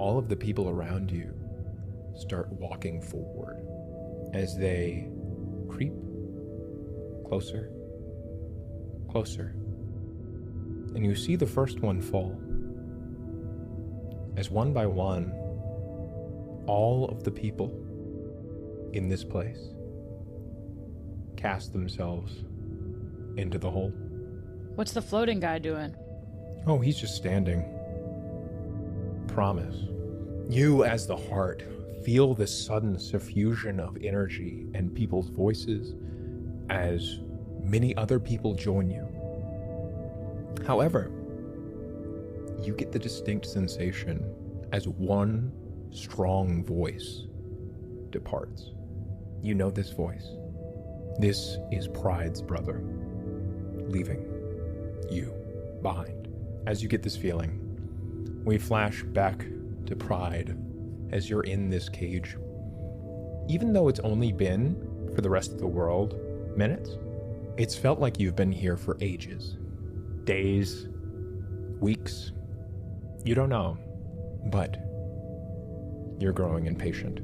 all of the people around you start walking forward as they creep closer, closer. And you see the first one fall. As one by one, all of the people in this place cast themselves into the hole. What's the floating guy doing? Oh, he's just standing. Promise. You, as the heart, feel this sudden suffusion of energy and people's voices as many other people join you. However, you get the distinct sensation as one strong voice departs. You know this voice. This is Pride's brother, leaving you behind. As you get this feeling, we flash back to Pride as you're in this cage. Even though it's only been, for the rest of the world, minutes, it's felt like you've been here for ages. Days, weeks, you don't know, but you're growing impatient.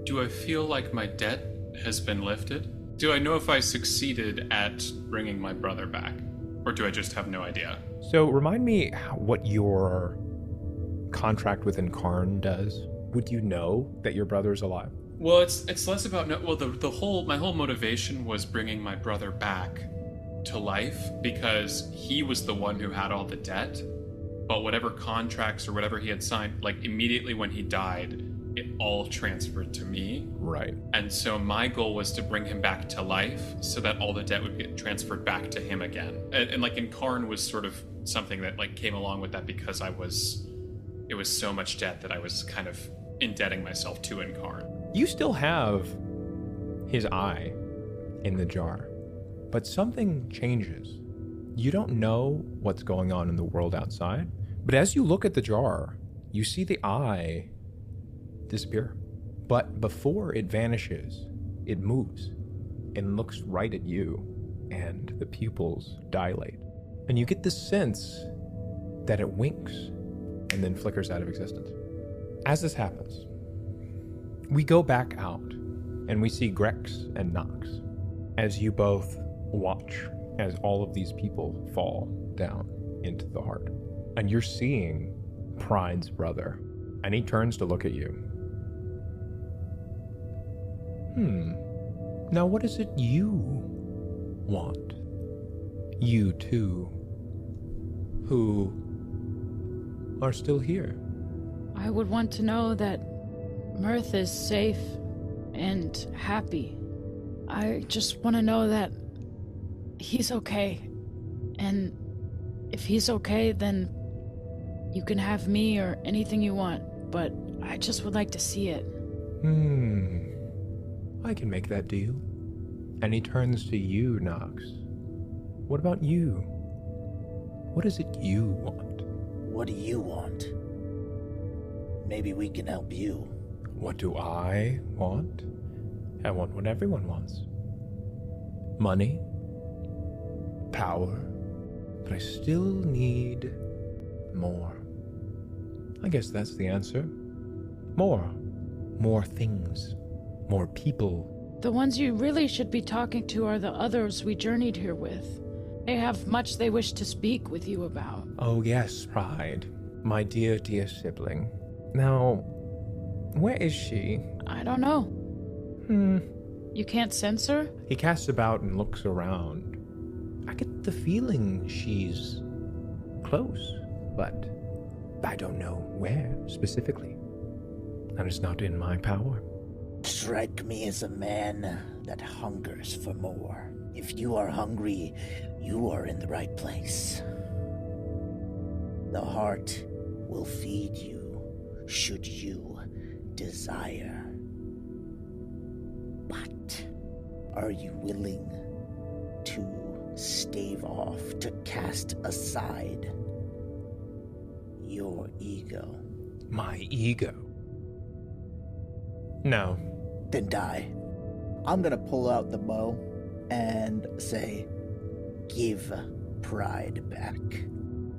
Do I feel like my debt has been lifted? Do I know if I succeeded at bringing my brother back? Or do I just have no idea? So remind me what your contract with Incarn does. Would you know that your brother's alive? Well, it's less about my whole motivation was bringing my brother back to life because he was the one who had all the debt. But whatever contracts or whatever he had signed, like immediately when he died, it all transferred to me. Right. And so my goal was to bring him back to life so that all the debt would get transferred back to him again. And like Incarn was sort of something that like came along with that because it was so much debt that I was kind of indebting myself to Incarn. You still have his eye in the jar, but something changes. You don't know what's going on in the world outside, but as you look at the jar, you see the eye disappear. But before it vanishes, it moves and looks right at you, and the pupils dilate. And you get this sense that it winks and then flickers out of existence. As this happens, we go back out and we see Grex and Nox as you both watch as all of these people fall down into the heart. And you're seeing Pride's brother, and he turns to look at you. Now what is it you want? You two, who are still here. I would want to know that Mirth is safe and happy. I just want to know that he's okay. And if he's okay, then you can have me or anything you want, but I just would like to see it. I can make that deal. And he turns to you, Nox. What about you? What is it you want? What do you want? Maybe we can help you. What do I want? I want what everyone wants. Money, power, but I still need more. I guess that's the answer. More things, more people. The ones you really should be talking to are the others we journeyed here with. They have much they wish to speak with you about. Oh yes, Pride, my dear sibling. Now, where is she? I don't know. You can't sense her? He casts about and looks around. I get the feeling she's close, but I don't know where specifically. And it's not in my power. Strike me as a man that hungers for more. If you are hungry, you are in the right place. The heart will feed you should you desire. But are you willing to stave off, to cast aside your ego? My ego? No. Then die. I'm gonna pull out the bow and say, give Pride back.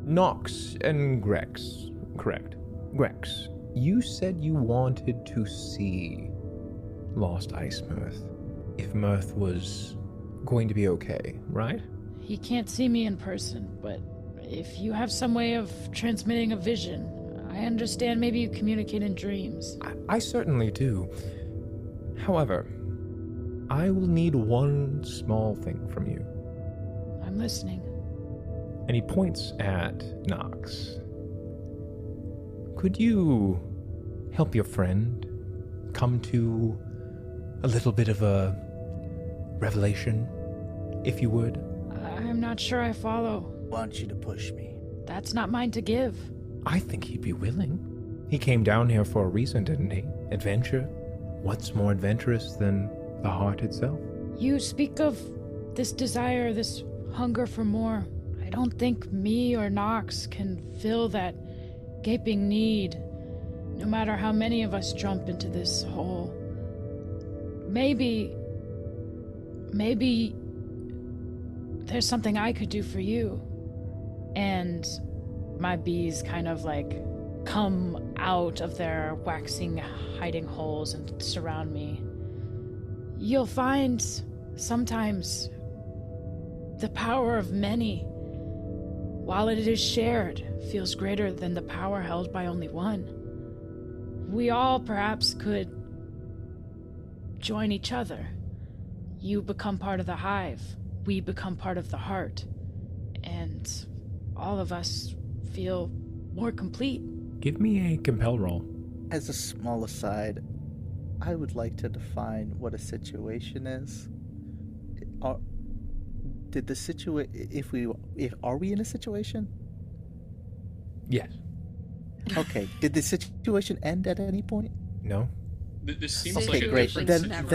Nox and Grex, correct. Grex, You said you wanted to see Lost Ice Mirth. If Mirth was going to be okay, right? He can't see me in person, but if you have some way of transmitting a vision, I understand maybe you communicate in dreams. I certainly do. However, I will need one small thing from you. I'm listening. And he points at Knox. Could you help your friend come to a little bit of a revelation, if you would? I'm not sure I follow. Want you to push me. That's not mine to give. I think he'd be willing. He came down here for a reason, didn't he? Adventure? What's more adventurous than the heart itself? You speak of this desire, this hunger for more. I don't think me or Knox can fill that gaping need, no matter how many of us jump into this hole. Maybe there's something I could do for you. And my bees kind of like come out of their waxing hiding holes and surround me. You'll find sometimes the power of many, while it is shared, feels greater than the power held by only one. We all perhaps could join each other. You become part of the hive. We become part of the heart. And all of us feel more complete. Give me a compel roll. As a small aside, I would like to define what a situation is. Are we in a situation? Yes. Okay. Did the situation end at any point? No? This seems Okay, like a great. different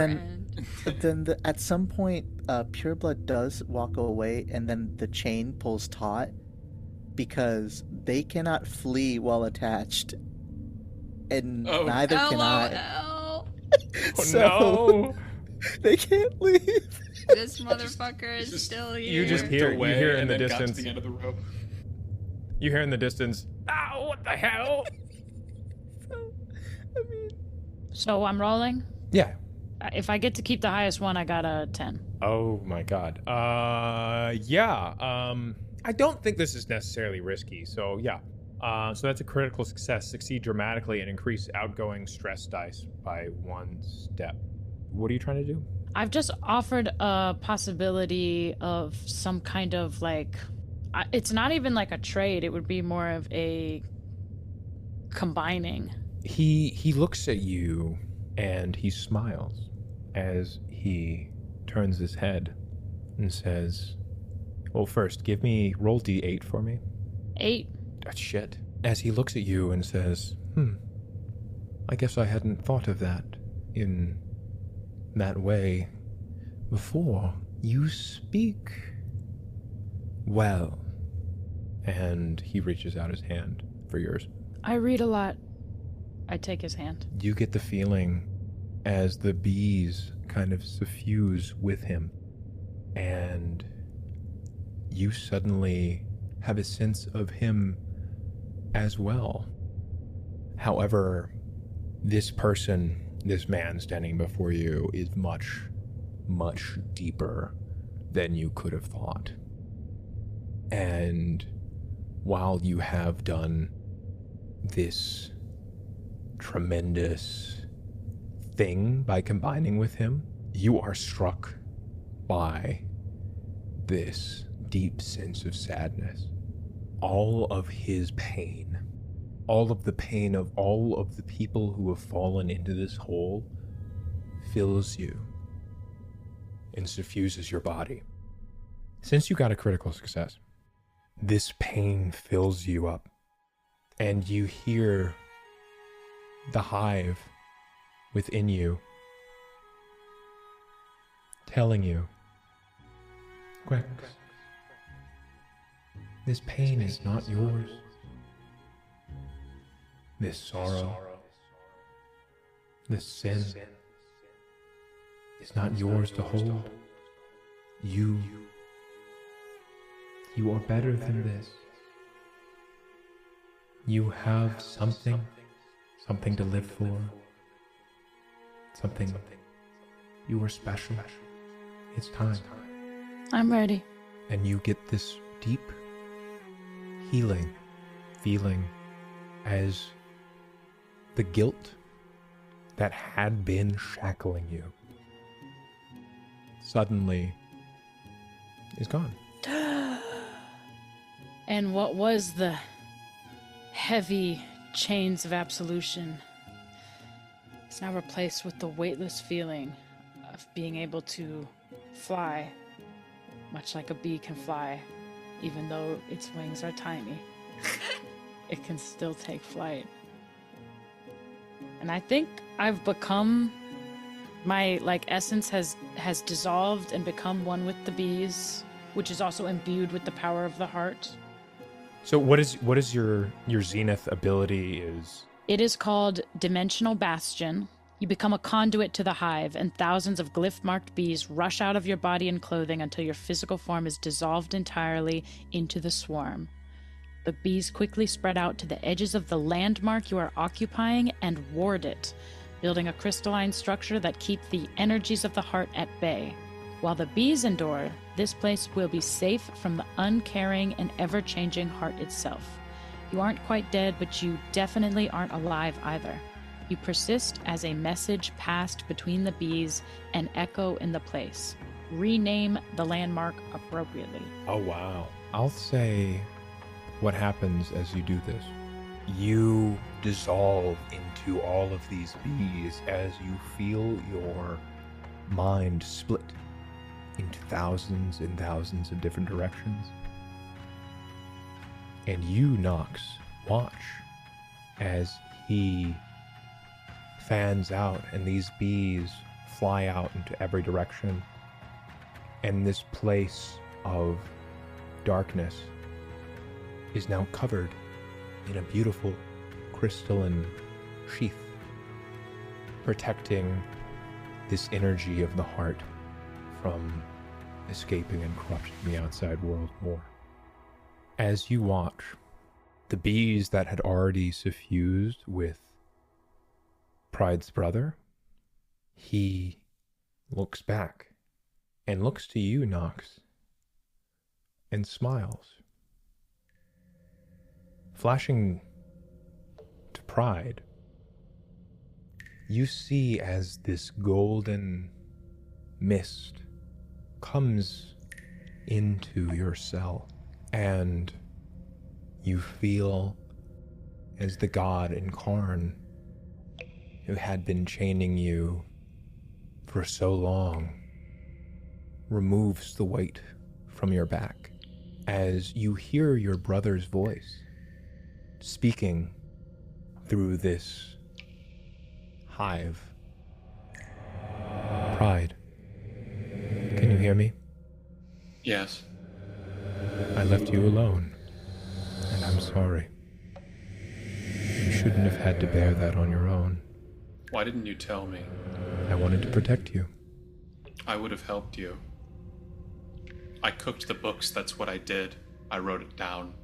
Then at some point, Pureblood does walk away, and then the chain pulls taut because they cannot flee while attached, and neither can I. No. No! They can't leave. This motherfucker is still here. You just hear in the distance. Got to the end of the rope. You hear in the distance, "Ow, what the hell?" So I'm rolling? Yeah. If I get to keep the highest one, I got a 10. Oh my god. Yeah. I don't think this is necessarily risky, so yeah. So that's a critical success. Succeed dramatically and increase outgoing stress dice by 1 step. What are you trying to do? I've just offered a possibility of some kind of like... It's not even like a trade. It would be more of a combining. He looks at you and he smiles as he turns his head and says, well, first, roll D8 for me. 8. That's shit. As he looks at you and says, I guess I hadn't thought of that in that way before. You speak well. And he reaches out his hand for yours. I read a lot. I take his hand. You get the feeling as the bees kind of suffuse with him, and you suddenly have a sense of him as well. However, this man standing before you is much, much deeper than you could have thought. And while you have done this tremendous thing by combining with him, you are struck by this deep sense of sadness. All of his pain, all of the pain of all of the people who have fallen into this hole fills you and suffuses your body. Since you got a critical success, this pain fills you up, and you hear the hive within you telling you, Grex, this pain is not yours. This sorrow, this sin is not yours to hold. You are better than this. You have something something to live for, something you were special. It's time. I'm ready. And you get this deep healing feeling as the guilt that had been shackling you suddenly is gone. And what was the heavy chains of absolution is now replaced with the weightless feeling of being able to fly, much like a bee can fly, even though its wings are tiny. It can still take flight. And I think I've become, my essence has dissolved and become one with the bees, which is also imbued with the power of the heart. So what is your zenith ability is? It is called Dimensional Bastion. You become a conduit to the hive, and thousands of glyph-marked bees rush out of your body and clothing until your physical form is dissolved entirely into the swarm. The bees quickly spread out to the edges of the landmark you are occupying and ward it, building a crystalline structure that keeps the energies of the heart at bay. While the bees endure, this place will be safe from the uncaring and ever-changing heart itself. You aren't quite dead, but you definitely aren't alive either. You persist as a message passed between the bees and echo in the place. Rename the landmark appropriately. Oh, wow. I'll say what happens as you do this. You dissolve into all of these bees as you feel your mind split into thousands and thousands of different directions. And you, Nox, watch as he fans out and these bees fly out into every direction. And this place of darkness is now covered in a beautiful crystalline sheath, protecting this energy of the heart from escaping and corrupting the outside world more. As you watch, the bees that had already suffused with Pride's brother, he looks back and looks to you, Nox, and smiles. Flashing to Pride, you see as this golden mist comes into your cell, and you feel as the god incarnate who had been chaining you for so long removes the weight from your back as you hear your brother's voice speaking through this hive. Pride, can you hear me? Yes. I left you alone, and I'm sorry. You shouldn't have had to bear that on your own. Why didn't you tell me? I wanted to protect you. I would have helped you. I cooked the books, that's what I did. I wrote it down.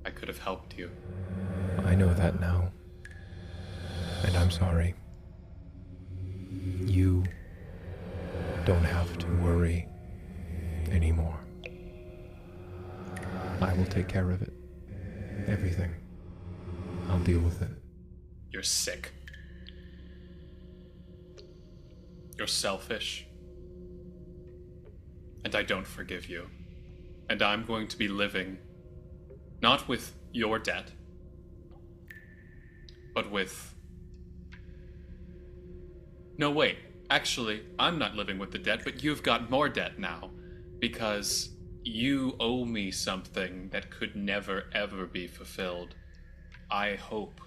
I could have helped you. I know that now. And I'm sorry. You don't have to worry anymore. I will take care of it. Everything. I'll deal with it. You're sick. You're selfish. And I don't forgive you. And I'm going to be living, not with your debt, but with... No, wait. Actually, I'm not living with the debt, but you've got more debt now. Because you owe me something that could never, ever be fulfilled. I hope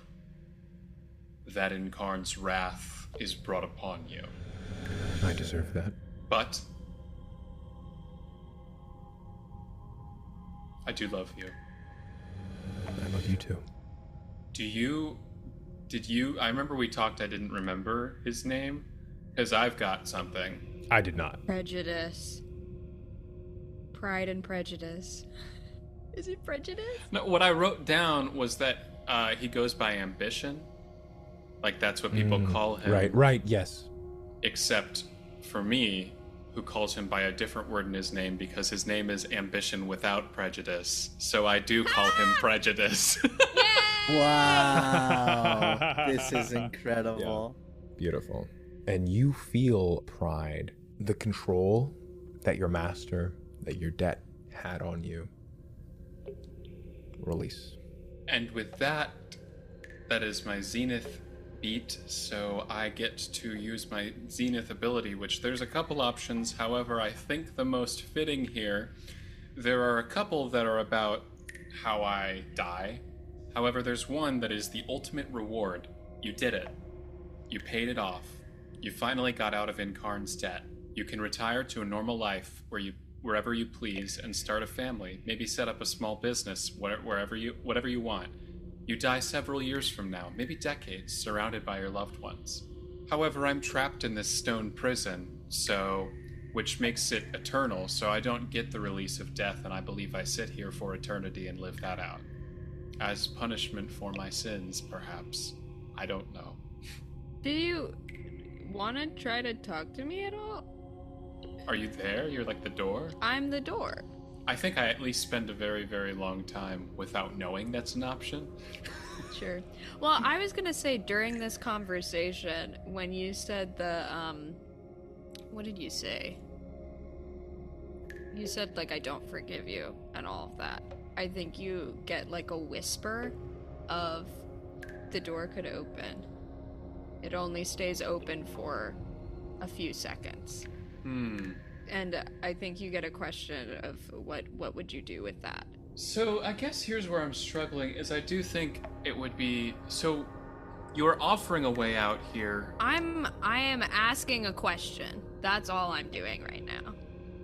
that Incarn's wrath is brought upon you. I deserve that. But I do love you. I love you too. I remember we talked, I didn't remember his name, because I've got something. I did not. Prejudice. Pride and Prejudice. Is he prejudiced? No, what I wrote down was that he goes by Ambition. Like, that's what people call him. Right, yes. Except for me, who calls him by a different word in his name because his name is Ambition Without Prejudice. So I do call him Prejudice. Wow. This is incredible. Yeah. Beautiful. And you feel pride, the control that your master, that your debt had on you. Release. And with that, that is my Zenith beat, so I get to use my Zenith ability, which there's a couple options. However, I think the most fitting here, there are a couple that are about how I die. However, there's one that is the ultimate reward. You did it. You paid it off. You finally got out of Incarn's debt. You can retire to a normal life wherever you please and start a family. Maybe set up a small business whatever you want. You die several years from now, maybe decades, surrounded by your loved ones. However, I'm trapped in this stone prison, which makes it eternal, so I don't get the release of death, and I believe I sit here for eternity and live that out. As punishment for my sins, perhaps. I don't know. Do you want to try to talk to me at all? Are you there? You're like the door? I'm the door. I think I at least spend a very, very long time without knowing that's an option. Sure. Well, I was gonna say during this conversation, when you said what did you say? You said, like, I don't forgive you and all of that. I think you get, like, a whisper of the door could open. It only stays open for a few seconds. And I think you get a question of what would you do with that? So I guess here's where I'm struggling, is I do think it would be... So you're offering a way out here. I am asking a question. That's all I'm doing right now.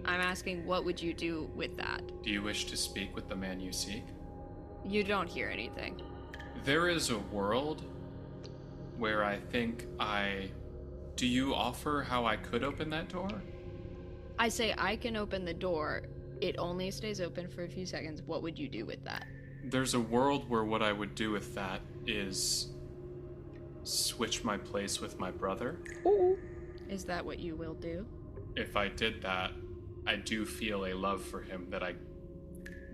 I'm asking, what would you do with that? Do you wish to speak with the man you seek? You don't hear anything. There is a world where I think Do you offer how I could open that door? I say I can open the door. It only stays open for a few seconds. What would you do with that? There's a world where what I would do with that is switch my place with my brother. Ooh. Is that what you will do? If I did that, I do feel a love for him that I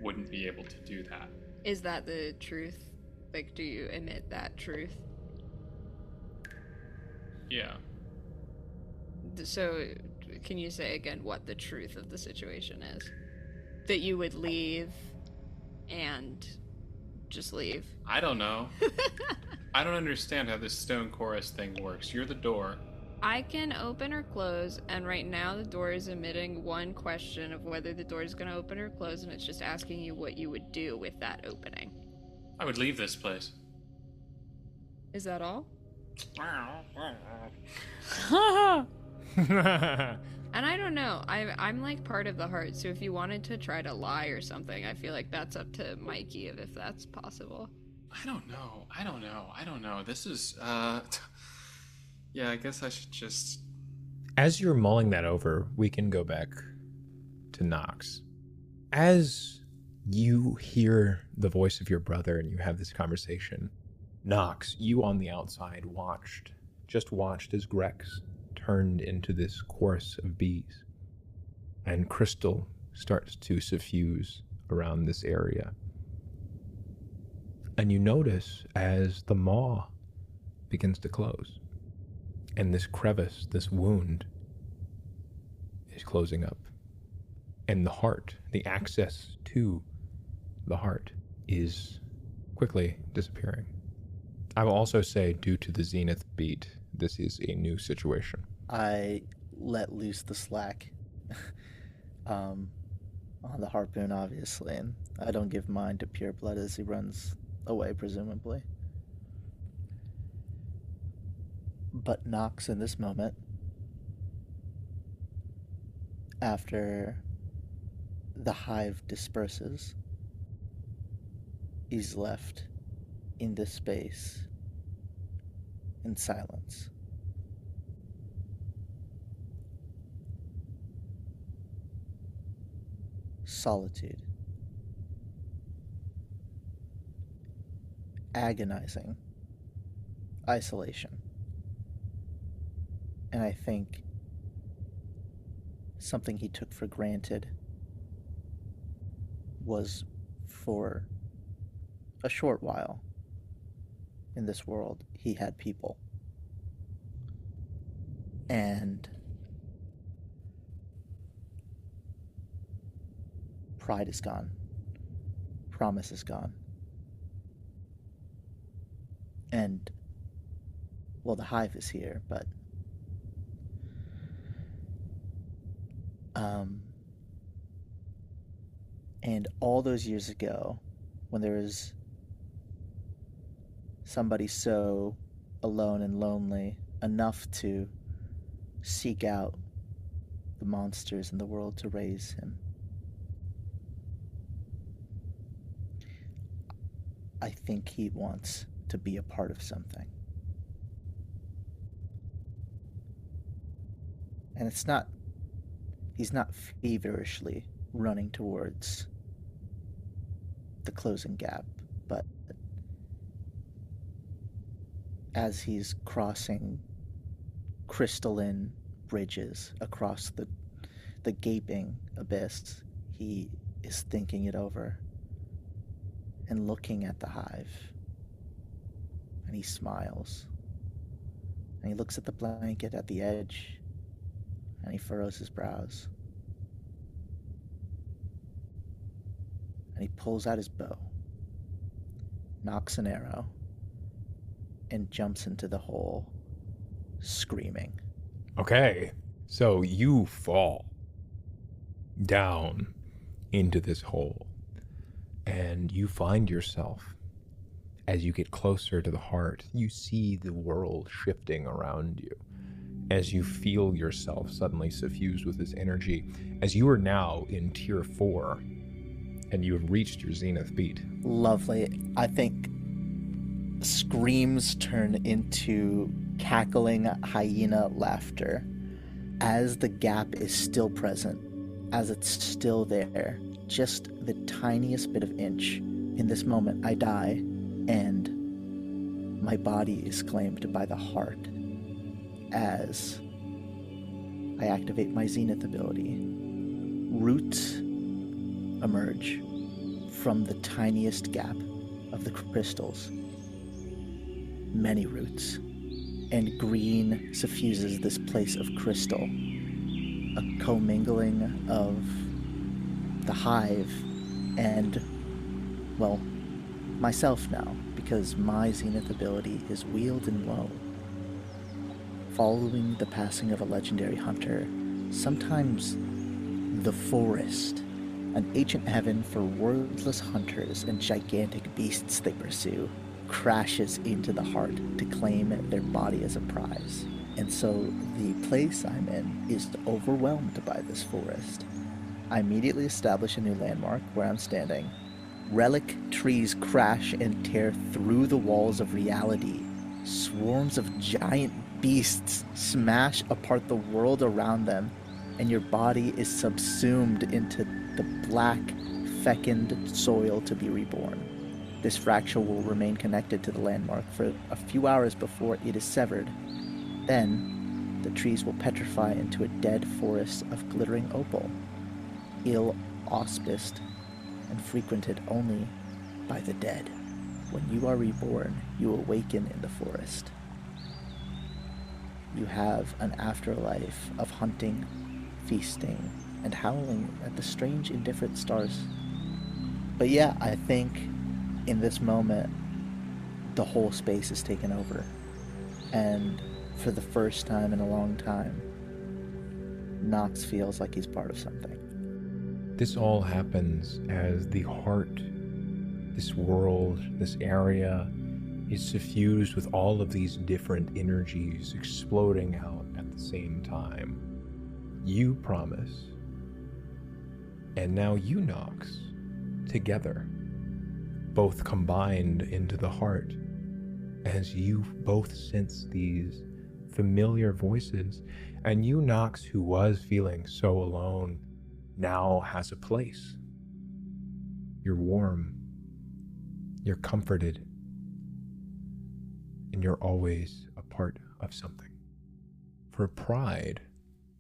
wouldn't be able to do that. Is that the truth? Like, do you admit that truth? Yeah. So, can you say again what the truth of the situation is? That you would leave and just leave? I don't know. I don't understand how this stone chorus thing works. You're the door. I can open or close, and right now the door is emitting one question of whether the door is going to open or close, and it's just asking you what you would do with that opening. I would leave this place. Is that all? And I don't know. I'm like part of the heart, so if you wanted to try to lie or something, I feel like that's up to Mikey if that's possible. I don't know. This is, yeah, I guess I should just... As you're mulling that over, we can go back to Nox. As you hear the voice of your brother and you have this conversation, Nox, you on the outside watched as Grex turned into this chorus of bees, and crystal starts to suffuse around this area. And you notice as the maw begins to close, and this crevice, this wound, is closing up. And the heart, the access to the heart, is quickly disappearing. I will also say, due to the Zenith beat, this is a new situation. I let loose the slack on the harpoon, obviously, and I don't give mine to Pure Blood as he runs away, presumably. But Nox, in this moment, after the hive disperses, is left in this space in silence. Solitude. Agonizing isolation. And I think something he took for granted was, for a short while in this world, he had people. And pride is gone. Promise is gone. And, well, the hive is here, but and all those years ago, when there was somebody so alone and lonely enough to seek out the monsters in the world to raise him, I think he wants to be a part of something. And he's not feverishly running towards the closing gap, but as he's crossing crystalline bridges across the gaping abyss, he is thinking it over and looking at the hive. And he smiles. And he looks at the blanket at the edge, and he furrows his brows. And he pulls out his bow, knocks an arrow, and jumps into the hole, screaming. Okay, so you fall down into this hole, and you find yourself, as you get closer to the heart, you see the world shifting around you. As you feel yourself suddenly suffused with this energy, as you are now in tier 4, and you have reached your zenith beat. Lovely. I think screams turn into cackling hyena laughter as the gap is still present, as it's still there, just the tiniest bit of inch. In this moment, I die, and my body is claimed by the heart as I activate my zenith ability. Roots emerge from the tiniest gap of the crystals. Many roots. And green suffuses this place of crystal. A commingling of the hive and, well, myself now, because my zenith ability is Wield and Woe. Following the passing of a legendary hunter, sometimes the forest, an ancient heaven for wordless hunters and gigantic beasts they pursue, crashes into the heart to claim their body as a prize. And so the place I'm in is overwhelmed by this forest. I immediately establish a new landmark where I'm standing. Relic trees crash and tear through the walls of reality. Swarms of giant beasts smash apart the world around them, and your body is subsumed into the black, fecund soil to be reborn. This fracture will remain connected to the landmark for a few hours before it is severed. Then, the trees will petrify into a dead forest of glittering opal, ill-auspiced and frequented only by the dead. When you are reborn, you awaken in the forest. You have an afterlife of hunting, feasting, and howling at the strange, indifferent stars. But yeah, I think in this moment, the whole space is taken over. And for the first time in a long time, Nox feels like he's part of something. This all happens as the heart, this world, this area, is suffused with all of these different energies exploding out at the same time. You promise, and now you, Nox, together, both combined into the heart, as you both sense these familiar voices, and you, Nox, who was feeling so alone, now has a place. You're warm. You're comforted. and you're always a part of something. For pride,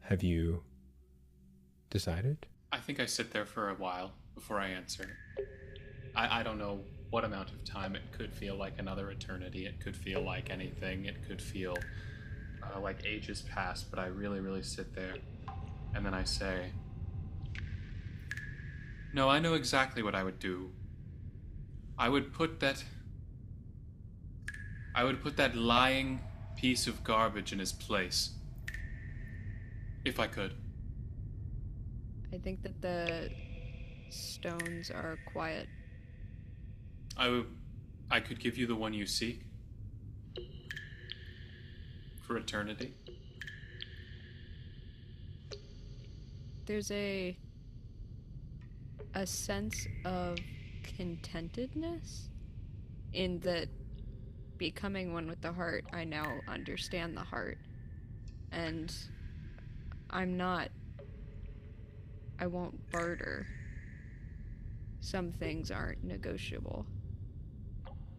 have you decided? I think I sit there for a while before I answer. I don't know what amount of time. It could feel like another eternity. It could feel like anything. It could feel like ages past, but I really, really sit there. And then I say, no, I know exactly what I would do. I would put that lying piece of garbage in his place. If I could. I think that the stones are quiet. I could give you the one you seek. For eternity. There's a sense of contentedness in that becoming one with the heart, I now understand the heart. And I won't barter. Some things aren't negotiable.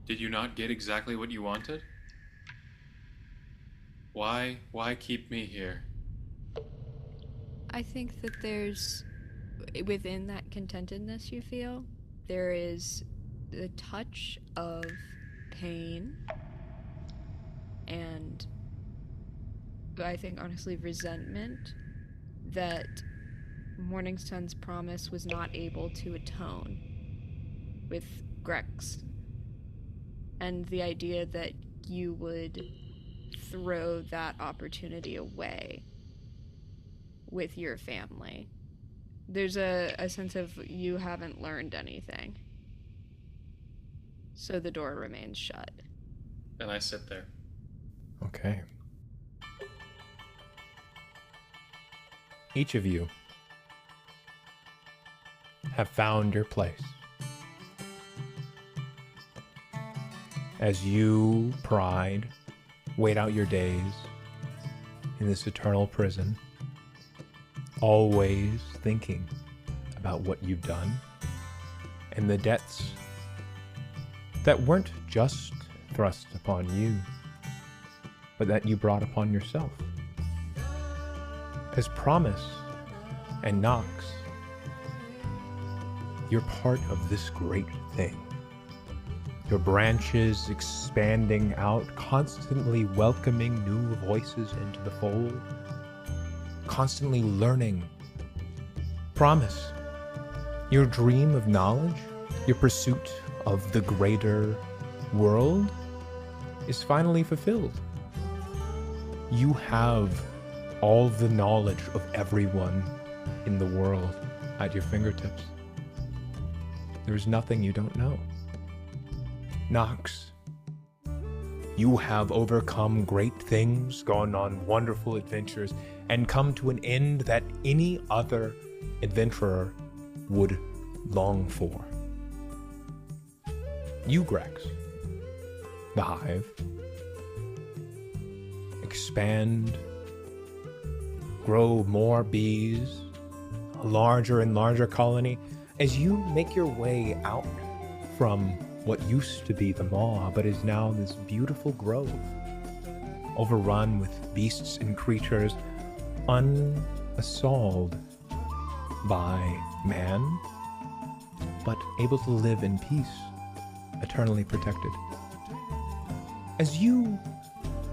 Did you not get exactly what you wanted? Why keep me here? I think that there's, within that contentedness you feel, there is the touch of pain and I think honestly resentment that Morning Sun's promise was not able to atone with Grex. And the idea that you would throw that opportunity away with your family. There's a sense of you haven't learned anything. So the door remains shut. And I sit there. Okay. Each of you have found your place. As you, Pride, wait out your days in this eternal prison, always thinking about what you've done and the debts that weren't just thrust upon you, but that you brought upon yourself. As Promise and Nox, you're part of this great thing. Your branches expanding out, constantly welcoming new voices into the fold, constantly learning. Promise, your dream of knowledge, your pursuit of the greater world is finally fulfilled. You have all the knowledge of everyone in the world at your fingertips. There's nothing you don't know. Nox, you have overcome great things, gone on wonderful adventures, and come to an end that any other adventurer would long for. You, Grex, the Hive, expand, grow more bees, a larger and larger colony, as you make your way out from what used to be the maw, but is now this beautiful grove, overrun with beasts and creatures unassailed by man, but able to live in peace, eternally protected. As you,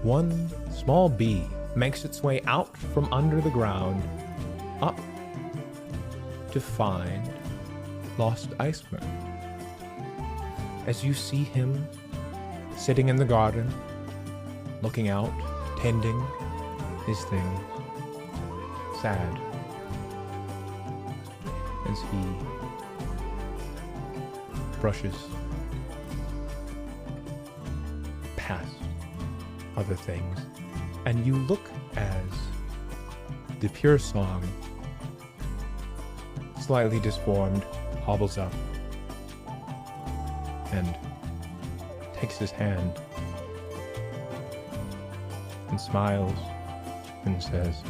one small bee, makes its way out from under the ground, up to find lost Iceman. As you see him sitting in the garden, looking out, tending his things, sad, as he brushes past other things, and you look as the Pure Song, slightly disformed, hobbles up and takes his hand and smiles and says,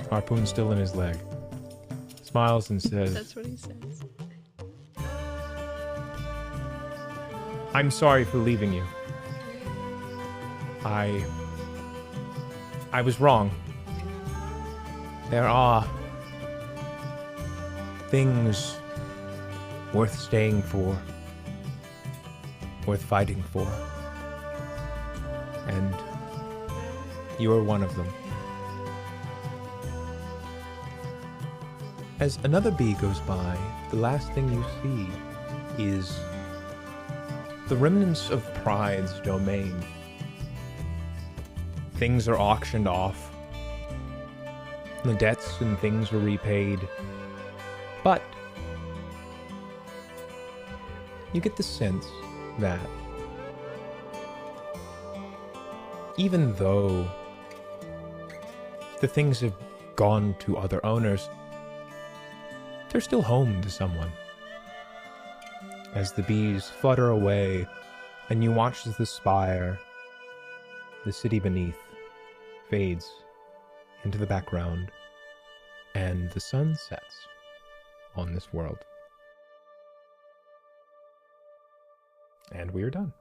harpoon still in his leg, smiles and says, That's what he says. I'm sorry for leaving you. I was wrong. There are things worth staying for, worth fighting for. And you are one of them. As another bee goes by, the last thing you see is the remnants of Pride's domain. Things are auctioned off. The debts and things were repaid. But you get the sense that even though the things have gone to other owners, they're still home to someone. As the bees flutter away and you watch as the spire, the city beneath, fades into the background and the sun sets on this world. And we are done.